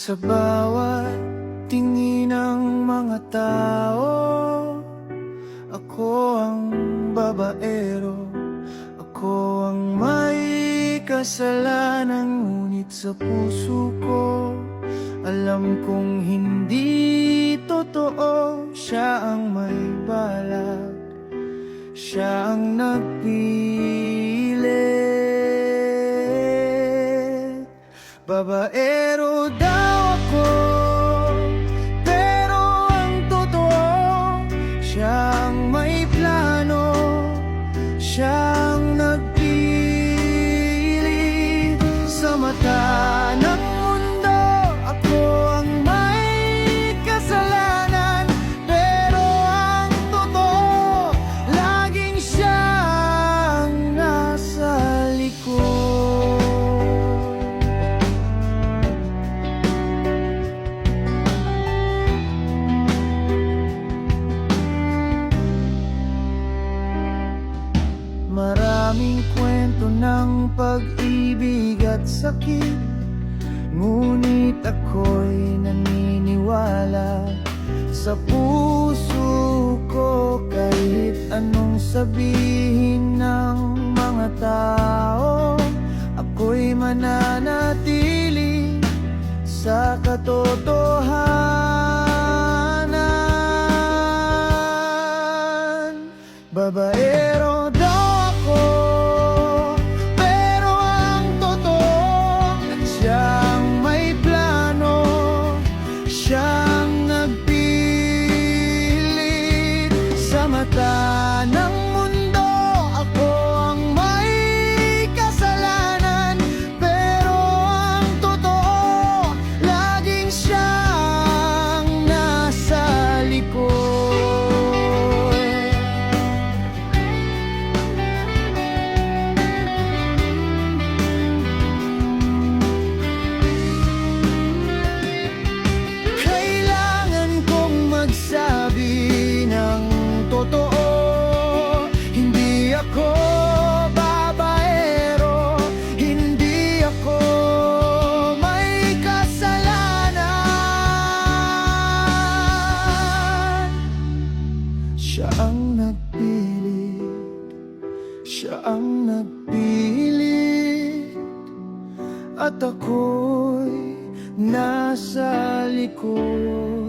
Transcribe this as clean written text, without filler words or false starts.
Sa bawat tingin ng mga tao, ako ang babaero. Ako ang may kasalanan, ngunit sa puso ko alam kong hindi totoo. Siya ang may balak, siya ang nagpilit. Babaero daw ako, pero ang totoo, siya ang may plano, siya ang nagpili. Sa mata ng mundo, ako ang may kasalanan, pero ang totoo, laging siya ang nasa likod. Maraming kwento ng pag-ibig at sakit, ngunit ako'y naniniwala sa puso ko. Kahit anong sabihin ng mga tao, ako'y mananatili sa katotohanan. Babaero daw ako, pero ang totoo, siyang may plano, siyang nagpilit. Sa mata ng mundo, ako ang may kasalanan, pero ang totoo, laging siyang nasa likod. Magsabi ng totoo, hindi ako babaero, hindi ako may kasalanan. Siya ang nagpilit, siya ang nagpilit, at ako'y nasa likod.